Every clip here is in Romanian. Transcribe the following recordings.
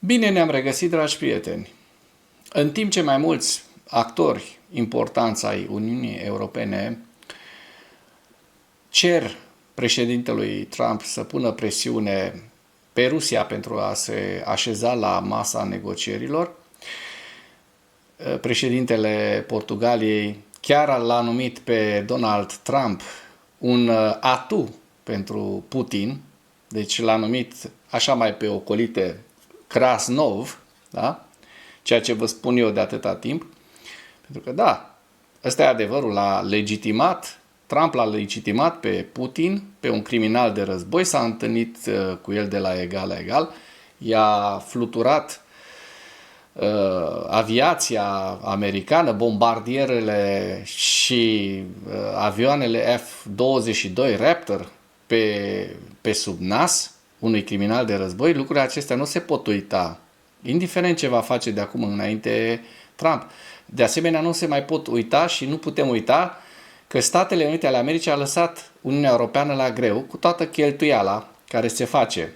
Bine ne-am regăsit, dragi prieteni! În timp ce mai mulți actori importanți ai Uniunii Europene cer președintelui Trump să pună presiune pe Rusia pentru a se așeza la masa negocierilor, președintele Portugaliei chiar l-a numit pe Donald Trump un atu pentru Putin, deci l-a numit așa mai pe ocolite Krasnov, da? Ceea ce vă spun eu de atâta timp, pentru că da, ăsta e adevărul, Trump l-a legitimat pe Putin, pe un criminal de război, s-a întâlnit cu el de la egal la egal, i-a fluturat aviația americană, bombardierele și avioanele F-22 Raptor pe sub nas unui criminal de război. Lucrurile acestea nu se pot uita, indiferent ce va face de acum înainte Trump. De asemenea, nu se mai pot uita și nu putem uita că Statele Unite ale Americii a lăsat Uniunea Europeană la greu cu toată cheltuiala care se face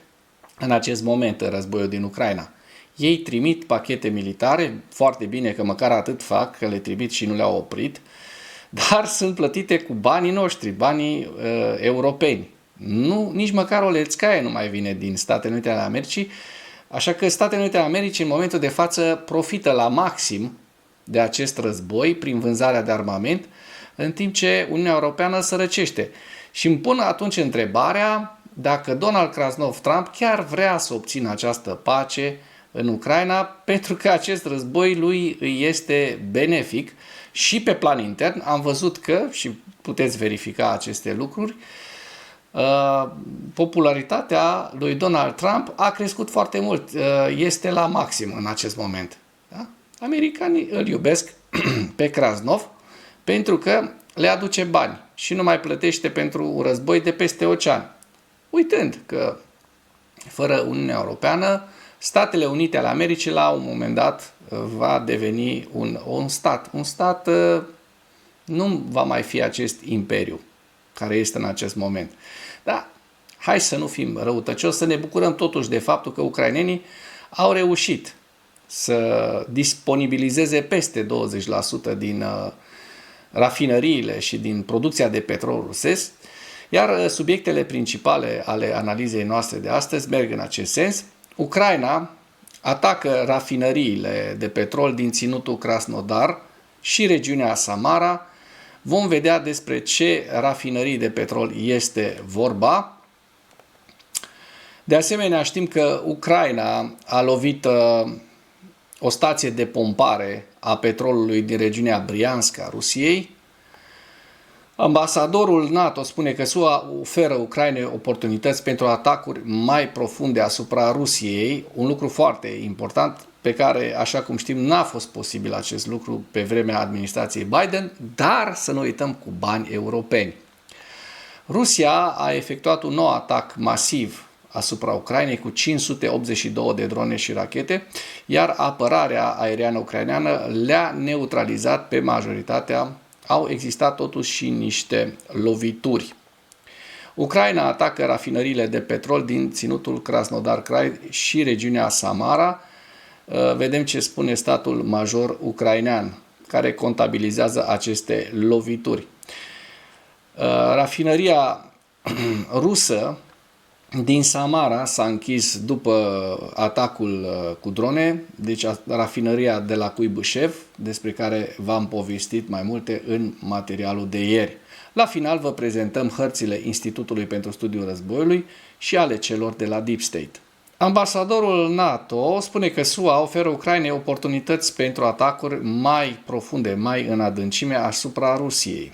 în acest moment în războiul din Ucraina. Ei trimit pachete militare, foarte bine că măcar atât fac, că le trimit și nu le-au oprit, dar sunt plătite cu banii noștri, banii europeni. Nu, nici măcar o lețcaie nu mai vine din Statele Unite ale Americii, așa că Statele Unite ale Americii în momentul de față profită la maxim de acest război prin vânzarea de armament, în timp ce Uniunea Europeană sărăcește. Și îmi pun atunci întrebarea dacă Donald Krasnov Trump chiar vrea să obțină această pace în Ucraina, pentru că acest război lui îi este benefic și pe plan intern. Am văzut că, și puteți verifica aceste lucruri, popularitatea lui Donald Trump a crescut foarte mult, este la maxim în acest moment. Da? Americanii îl iubesc pe Krasnov pentru că le aduce bani și nu mai plătește pentru un război de peste ocean. Uitând că fără Uniunea Europeană, Statele Unite ale Americii la un moment dat va deveni un stat. Un stat nu va mai fi acest imperiu care este în acest moment. Dar hai să nu fim răutăcioși, să ne bucurăm totuși de faptul că ucrainenii au reușit să disponibilizeze peste 20% din rafinăriile și din producția de petrol rusesc, iar subiectele principale ale analizei noastre de astăzi merg în acest sens. Ucraina atacă rafinăriile de petrol din ținutul Krasnodar și regiunea Samara. Vom vedea despre ce rafinării de petrol este vorba. De asemenea, știm că Ucraina a lovit o stație de pompare a petrolului din regiunea Briansk a Rusiei. Ambasadorul NATO spune că SUA oferă Ucrainei oportunități pentru atacuri mai profunde asupra Rusiei, un lucru foarte important pe care, așa cum știm, n-a fost posibil acest lucru pe vremea administrației Biden, dar să nu uităm cu bani europeni. Rusia a efectuat un nou atac masiv asupra Ucrainei cu 582 de drone și rachete, iar apărarea aeriană ucraineană le-a neutralizat pe majoritatea. Au existat totuși și niște lovituri. Ucraina atacă rafinăriile de petrol din ținutul Krasnodar Krai și regiunea Samara. Vedem ce spune statul major ucrainean, care contabilizează aceste lovituri. Rafinăria rusă din Samara s-a închis după atacul cu drone, deci rafinăria de la Cuibușev, despre care v-am povestit mai multe în materialul de ieri. La final vă prezentăm hărțile Institutului pentru Studiul Războiului și ale celor de la Deep State. Ambasadorul NATO spune că SUA oferă Ucrainei oportunități pentru atacuri mai profunde, mai în adâncime asupra Rusiei.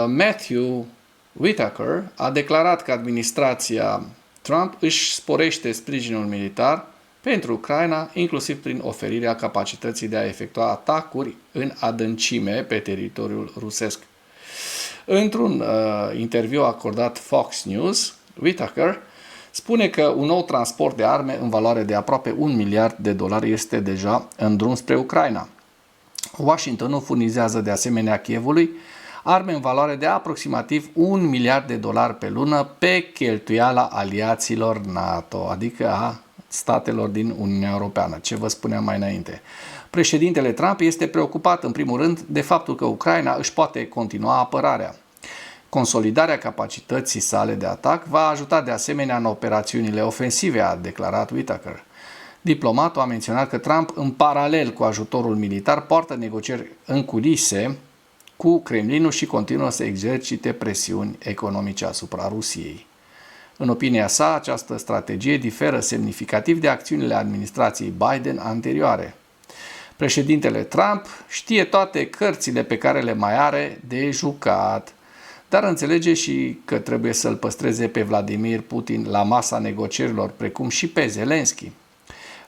Matthew Whitaker a declarat că administrația Trump își sporește sprijinul militar pentru Ucraina, inclusiv prin oferirea capacității de a efectua atacuri în adâncime pe teritoriul rusesc. Într-un interviu acordat Fox News, Whitaker spune că un nou transport de arme în valoare de aproape $1 miliard este deja în drum spre Ucraina. Washingtonul furnizează de asemenea Kievului arme în valoare de aproximativ $1 miliard pe lună pe cheltuiala aliaților NATO, adică a statelor din Uniunea Europeană, ce vă spuneam mai înainte. Președintele Trump este preocupat în primul rând de faptul că Ucraina își poate continua apărarea. Consolidarea capacității sale de atac va ajuta de asemenea în operațiunile ofensive, a declarat Whitaker. Diplomatul a menționat că Trump, în paralel cu ajutorul militar, poartă negocieri în culise cu Kremlinul și continuă să exercite presiuni economice asupra Rusiei. În opinia sa, această strategie diferă semnificativ de acțiunile administrației Biden anterioare. Președintele Trump știe toate cărțile pe care le mai are de jucat, dar înțelege și că trebuie să-l păstreze pe Vladimir Putin la masa negocierilor, precum și pe Zelensky.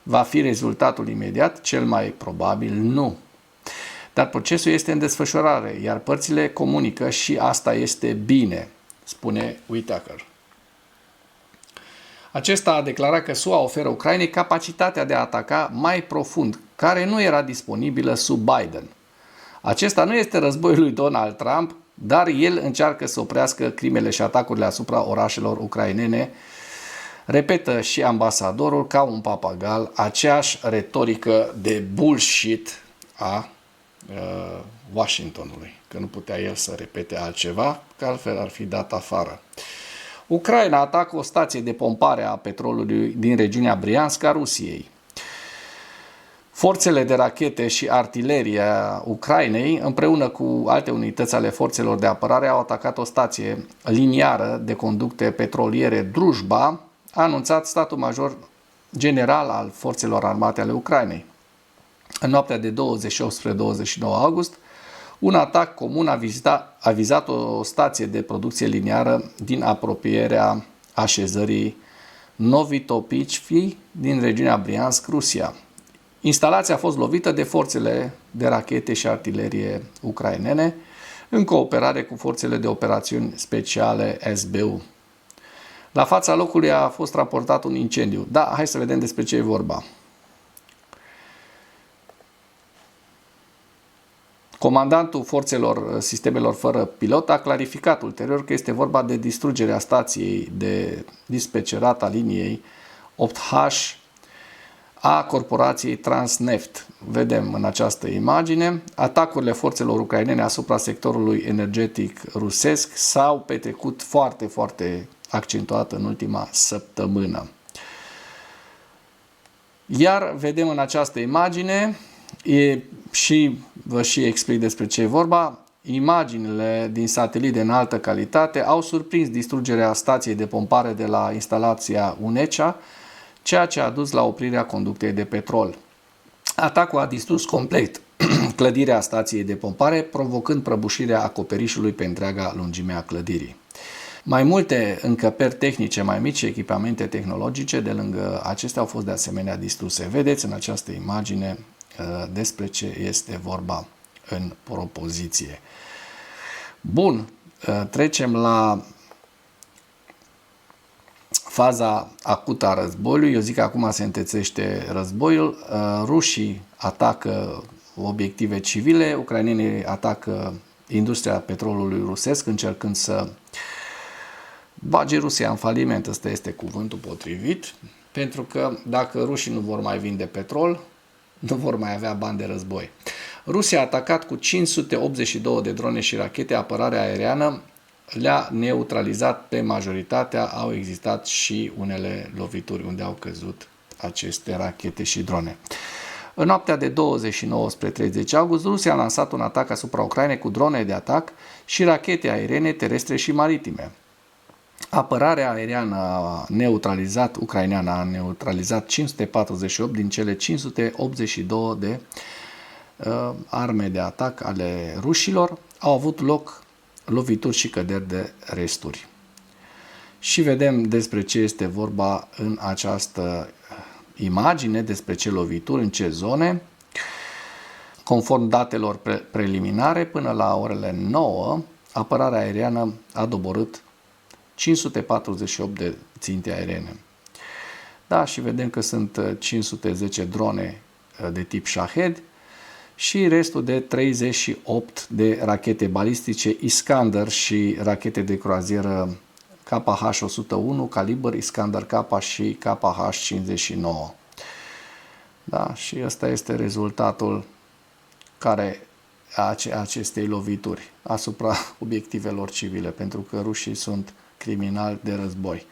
Va fi rezultatul imediat? Cel mai probabil nu. Dar procesul este în desfășurare, iar părțile comunică și asta este bine, spune Whitaker. Acesta a declarat că SUA oferă Ucrainei capacitatea de a ataca mai profund, care nu era disponibilă sub Biden. Acesta nu este războiul lui Donald Trump, dar el încearcă să oprească crimele și atacurile asupra orașelor ucrainene. Repetă și ambasadorul ca un papagal aceeași retorică de bullshit a Washingtonului, că nu putea el să repete altceva, că altfel ar fi dat afară. Ucraina atacă o stație de pompare a petrolului din regiunea Briansk a Rusiei. Forțele de rachete și artilerie a Ucrainei, împreună cu alte unități ale forțelor de apărare, au atacat o stație liniară de conducte petroliere Drujba, a anunțat statul major general al forțelor armate ale Ucrainei. În noaptea de 28 spre 29 august, un atac comun a vizat o stație de producție liniară din apropierea așezării Novitopicvi din regiunea Briansk, Rusia. Instalația a fost lovită de forțele de rachete și artilerie ucrainene în cooperare cu forțele de operațiuni speciale SBU. La fața locului a fost raportat un incendiu. Da, hai să vedem despre ce e vorba. Comandantul forțelor sistemelor fără pilot a clarificat ulterior că este vorba de distrugerea stației de dispecerat a liniei 8H a corporației Transneft. Vedem în această imagine, atacurile forțelor ucrainene asupra sectorului energetic rusesc s-au petrecut foarte accentuat în ultima săptămână. Iar vedem în această imagine, vă și explic despre ce e vorba, imaginile din satelit de înaltă calitate au surprins distrugerea stației de pompare de la instalația UNECA, ceea ce a dus la oprirea conductei de petrol. Atacul a distrus complet clădirea stației de pompare, provocând prăbușirea acoperișului pe întreaga lungime a clădirii. Mai multe încăperi tehnice mai mici și echipamente tehnologice de lângă acestea au fost de asemenea distruse. Vedeți în această imagine despre ce este vorba în propoziție. Bun, trecem la faza acută a războiului. Eu zic că acum se întețește războiul. Rușii atacă obiective civile, ucrainenii atacă industria petrolului rusesc, încercând să bage Rusia în faliment. Ăsta este cuvântul potrivit, pentru că dacă rușii nu vor mai vinde petrol, nu vor mai avea bani de război. Rusia a atacat cu 582 de drone și rachete, apărarea aeriană le-a neutralizat pe majoritatea, au existat și unele lovituri unde au căzut aceste rachete și drone. În noaptea de 29 spre 30 august, Rusia a lansat un atac asupra Ucrainei cu drone de atac și rachete aeriene, terestre și maritime. Apărarea aeriană ucraineană a neutralizat 548 din cele 582 de arme de atac ale rușilor. Au avut loc lovituri și căderi de resturi. Și vedem despre ce este vorba în această imagine, despre ce lovituri, în ce zone. Conform datelor preliminare, până la orele 9, apărarea aeriană a doborât 548 de ținte aeriene. Da, și vedem că sunt 510 drone de tip Shahed și restul de 38 de rachete balistice Iskander și rachete de croazieră KH-101, calibr Iskander K și KH-59. Da? Și ăsta este rezultatul acestei lovituri asupra obiectivelor civile, pentru că rușii sunt criminali de război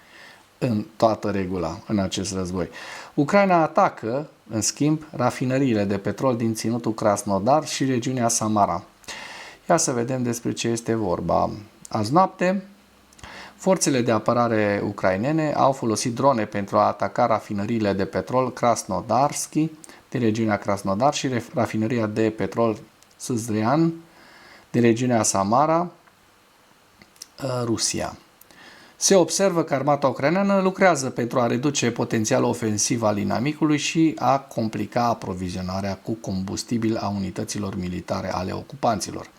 în toată regula în acest război. Ucraina atacă, în schimb, rafinăriile de petrol din ținutul Krasnodar și regiunea Samara. Ia să vedem despre ce este vorba. Azi noapte, forțele de apărare ucrainene au folosit drone pentru a ataca rafinăriile de petrol Krasnodarski din regiunea Krasnodar și rafinăria de petrol Săzrean din regiunea Samara, Rusia. Se observă că armata ucraineană lucrează pentru a reduce potențialul ofensiv al inamicului și a complica aprovizionarea cu combustibil a unităților militare ale ocupanților.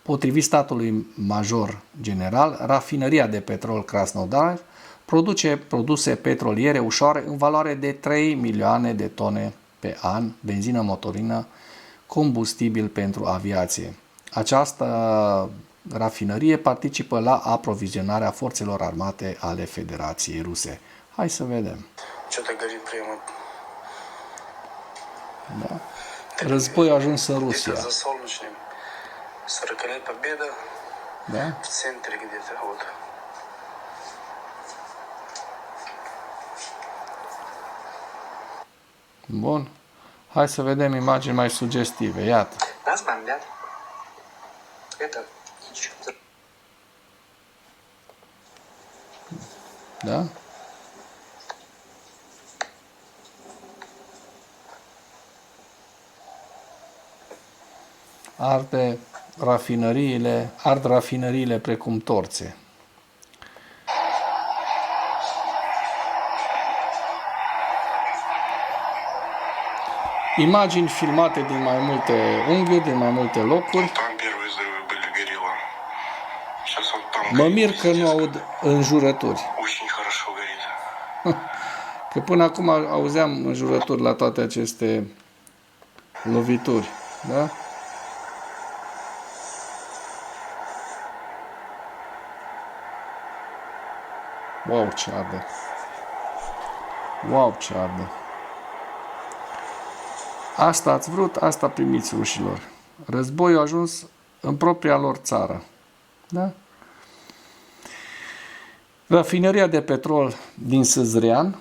Potrivit statului major general, rafinăria de petrol Krasnodar produce produse petroliere ușoare în valoare de 3 milioane de tone pe an, benzină motorină, combustibil pentru aviație. Această rafinărie participă la aprovizionarea forțelor armate ale Federației Ruse. Hai să vedem. Da. Războiul a ajuns în Rusia. Da? Bun. Hai să vedem imagini mai sugestive. Iată. Da? Ard rafinăriile precum torțe. Imagini filmate din mai multe unghiuri, din mai multe locuri. Mă mir că nu aud înjurături. Că până acum auzeam înjurături la toate aceste lovituri. Da? Wow, ce arde! Wow, ce arde! Asta ați vrut, asta primiți, rușilor. Războiul a ajuns în propria lor țară. Da? Rafineria de petrol din Săzrean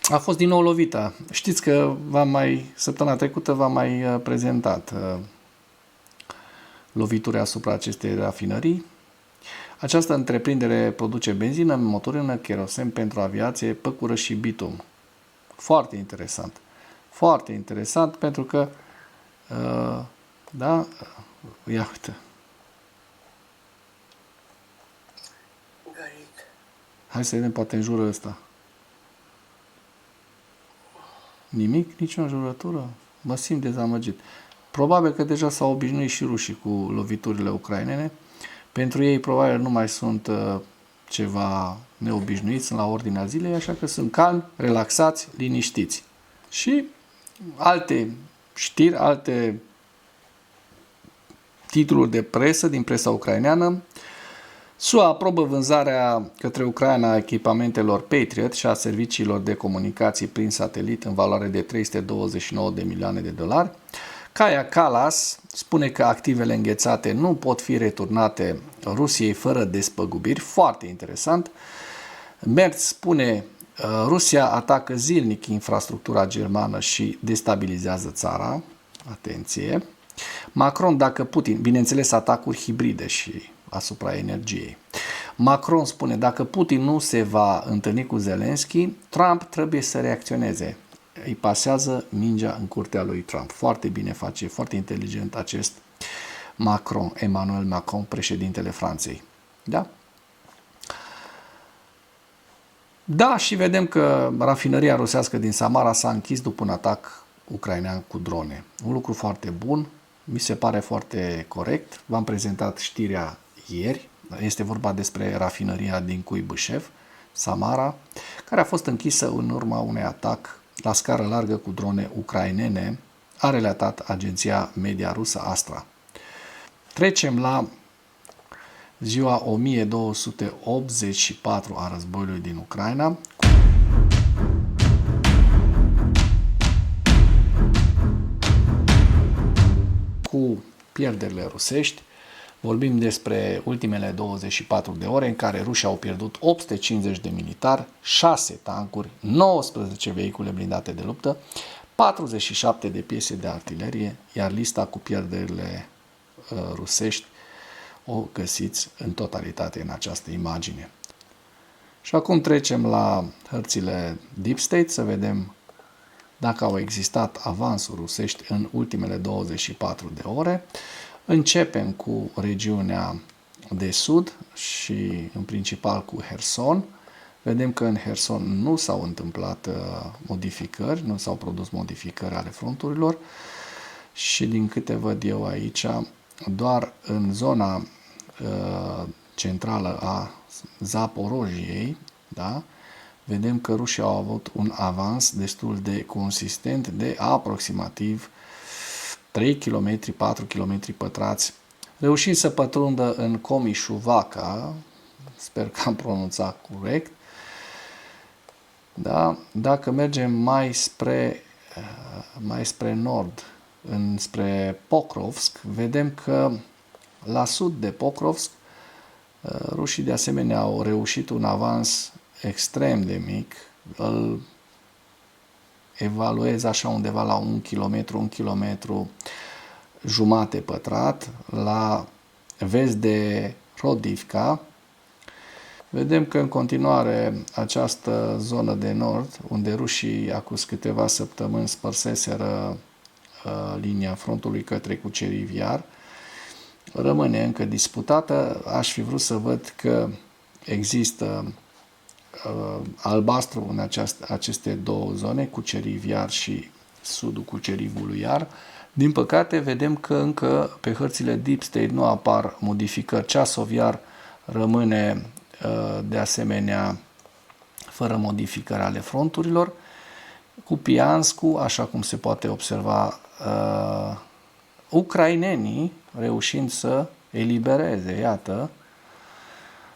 a fost din nou lovită. Știți că săptămâna trecută v-am mai prezentat lovituri asupra acestei rafinării. Această întreprindere produce benzină, motorină, kerosen pentru aviație, păcură și bitum. Foarte interesant. Foarte interesant pentru că da, ia uite. Hai să vedem, poate înjură ăsta. Nimic? Nici o înjurătură? Mă simt dezamăgit. Probabil că deja s-au obișnuit și rușii cu loviturile ucrainene. Pentru ei probabil nu mai sunt ceva neobișnuit, sunt la ordinea zilei, așa că sunt calmi, relaxați, liniștiți. Și alte știri, alte titluri de presă din presa ucraineană. SUA aprobă vânzarea către Ucraina a echipamentelor Patriot și a serviciilor de comunicații prin satelit în valoare de 329 de milioane de dolari. Kaja Kallas spune că activele înghețate nu pot fi returnate Rusiei fără despăgubiri. Foarte interesant. Merz spune Rusia atacă zilnic infrastructura germană și destabilizează țara. Atenție. Macron, dacă Putin, bineînțeles atacuri hibride și asupra energiei. Macron spune, dacă Putin nu se va întâlni cu Zelensky, Trump trebuie să reacționeze. Îi pasează mingea în curtea lui Trump. Foarte bine face, foarte inteligent acest Macron, Emmanuel Macron, președintele Franței. Da? Da, și vedem că rafinăria rusească din Samara s-a închis după un atac ucrainean cu drone. Un lucru foarte bun, mi se pare foarte corect. V-am prezentat știrea ieri. Este vorba despre rafinăria din Cuibușev, Samara, care a fost închisă în urma unui atac la scară largă cu drone ucrainene, a relatat agenția media rusă Astra. Trecem la ziua 1284 a războiului din Ucraina, cu pierderile rusești. Vorbim despre ultimele 24 de ore în care rușii au pierdut 850 de militari, 6 tancuri, 19 vehicule blindate de luptă, 47 de piese de artilerie, iar lista cu pierderile rusești o găsiți în totalitate în această imagine. Și acum trecem la hărțile Deep State să vedem dacă au existat avansuri rusești în ultimele 24 de ore. Începem cu regiunea de sud și în principal cu Herson. Vedem că în Herson nu s-au întâmplat modificări, nu s-au produs modificări ale fronturilor și din câte văd eu aici, doar în zona centrală a Zaporojiei, da, vedem că rușii au avut un avans destul de consistent de aproximativ 3 km, 4 km pătrați, reușind să pătrundă în Comișuvaca, sper că am pronunțat corect. Da? Dacă mergem mai spre nord, spre Pokrovsk, vedem că la sud de Pokrovsk, rușii de asemenea au reușit un avans extrem de mic, îl evaluez așa undeva la 1 km jumate pătrat, la vest de Rodivka. Vedem că în continuare această zonă de nord, unde rușii acum câteva săptămâni spărseseră linia frontului către Cuceriv Iar, rămâne încă disputată. Aș fi vrut să văd că există albastru în aceste două zone, Cuceriv Iar și sudul Cucerivului Iar. Din păcate, vedem că încă pe hărțile Deep State nu apar modificări. Ceasov Iar rămâne de asemenea fără modificări ale fronturilor. Cupianscu, așa cum se poate observa, ucrainenii reușind să elibereze, iată,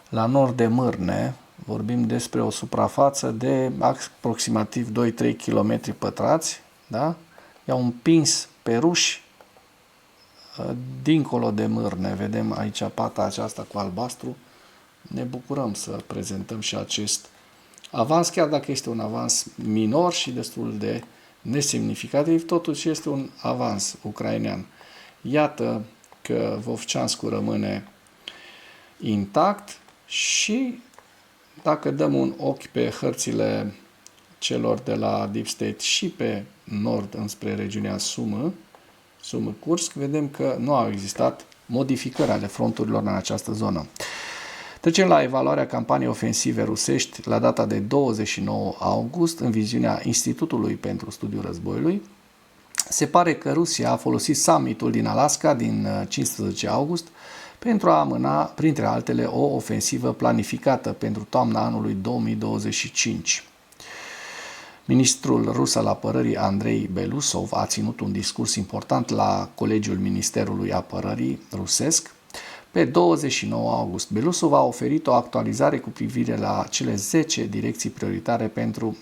la nord de Mârne, vorbim despre o suprafață de aproximativ 2-3 km pătrați, da? I-au împins pe ruși dincolo de Mârne. Vedem aici pata aceasta cu albastru. Ne bucurăm să prezentăm și acest avans, chiar dacă este un avans minor și destul de nesemnificativ, totuși este un avans ucrainean. Iată că Vovceanscu rămâne intact și dacă dăm un ochi pe hărțile celor de la Deep State și pe nord înspre regiunea Sumă-Kursk, vedem că nu au existat modificări ale fronturilor în această zonă. Trecem la evaluarea campaniei ofensive rusești la data de 29 august în viziunea Institutului pentru Studiul Războiului. Se pare că Rusia a folosit summitul din Alaska din 15 august pentru a amâna, printre altele, o ofensivă planificată pentru toamna anului 2025. Ministrul rus al apărării Andrei Belousov a ținut un discurs important la Colegiul Ministerului Apărării rusesc. Pe 29 august, Belousov a oferit o actualizare cu privire la cele 10 direcții prioritare pentru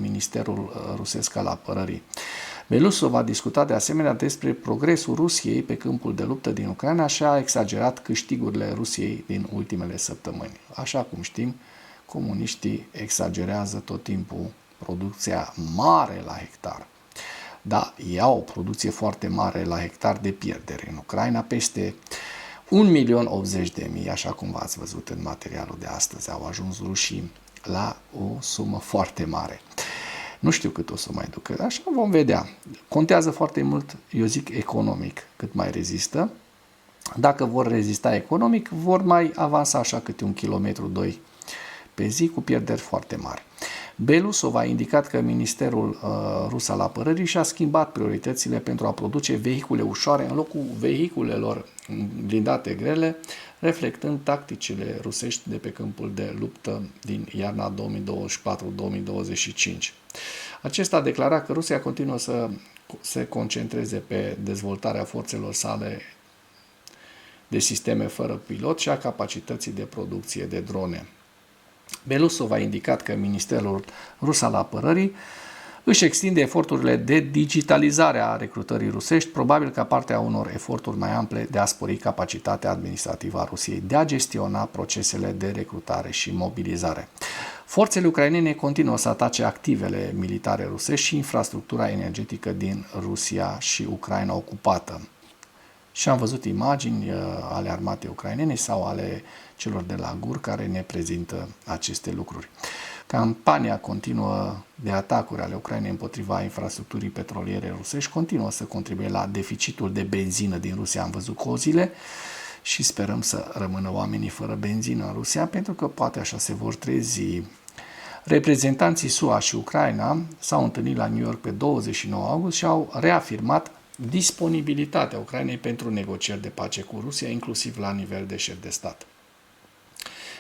Ministerul Rusesc al Apărării. Belousov a discutat de asemenea despre progresul Rusiei pe câmpul de luptă din Ucraina și a exagerat câștigurile Rusiei din ultimele săptămâni. Așa cum știm, comuniștii exagerează tot timpul producția mare la hectar. Da, ei au o producție foarte mare la hectar de pierdere. În Ucraina peste 1.080.000, așa cum v-ați văzut în materialul de astăzi, au ajuns rușii la o sumă foarte mare. Nu știu cât o să mai ducă, așa vom vedea. Contează foarte mult, eu zic, economic, cât mai rezistă. Dacă vor rezista economic, vor mai avansa așa câte 1 km, 2 pe zi, cu pierderi foarte mari. Belousov a indicat că Ministerul Rus al Apărării și-a schimbat prioritățile pentru a produce vehicule ușoare în locul vehiculelor blindate grele, reflectând tacticile rusești de pe câmpul de luptă din iarna 2024-2025. Acesta a declarat că Rusia continuă să se concentreze pe dezvoltarea forțelor sale de sisteme fără pilot și a capacității de producție de drone. Belousov a indicat că Ministerul Rus al Apărării își extinde eforturile de digitalizare a recrutării rusești, probabil ca parte a unor eforturi mai ample de a spori capacitatea administrativă a Rusiei de a gestiona procesele de recrutare și mobilizare. Forțele ucrainene continuă să atace activele militare rusești și infrastructura energetică din Rusia și Ucraina ocupată. Și am văzut imagini ale armatei ucrainene sau ale celor de la GUR care ne prezintă aceste lucruri. Campania continuă de atacuri ale Ucrainei împotriva infrastructurii petroliere rusești continuă să contribuie la deficitul de benzină din Rusia. Am văzut cozile și sperăm să rămână oamenii fără benzină în Rusia, pentru că poate așa se vor trezi. Reprezentanții SUA și Ucraina s-au întâlnit la New York pe 29 august și au reafirmat disponibilitatea Ucrainei pentru negocieri de pace cu Rusia, inclusiv la nivel de șef de stat.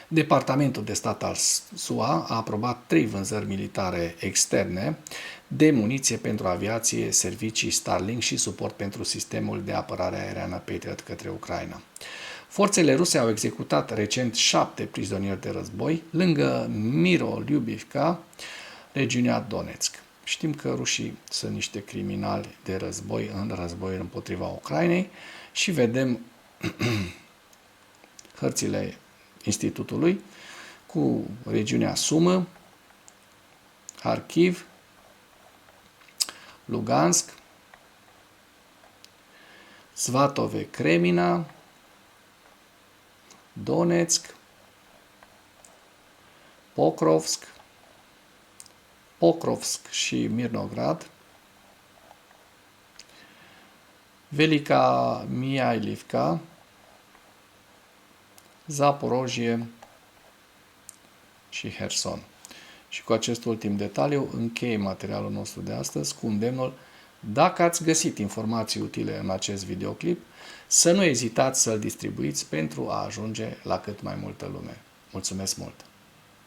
Departamentul de stat al SUA a aprobat 3 vânzări militare externe de muniție pentru aviație, servicii Starlink și suport pentru sistemul de apărare aeriană Patriot către Ucraina. Forțele ruse au executat recent 7 prizonieri de război lângă Miro-Lyubivka, regiunea Donetsk. Știm că rușii sunt niște criminali de război în războiul împotriva Ucrainei și vedem hărțile Institutului cu regiunea Sumă, Kharkiv, Lugansk, Svatove Kremina, Donetsk, Pokrovsk și Mirnograd, Velika Mihailivka, Zaporojie și Herson. Și cu acest ultim detaliu închei materialul nostru de astăzi cu îndemnul: dacă ați găsit informații utile în acest videoclip, să nu ezitați să-l distribuiți pentru a ajunge la cât mai multă lume. Mulțumesc mult!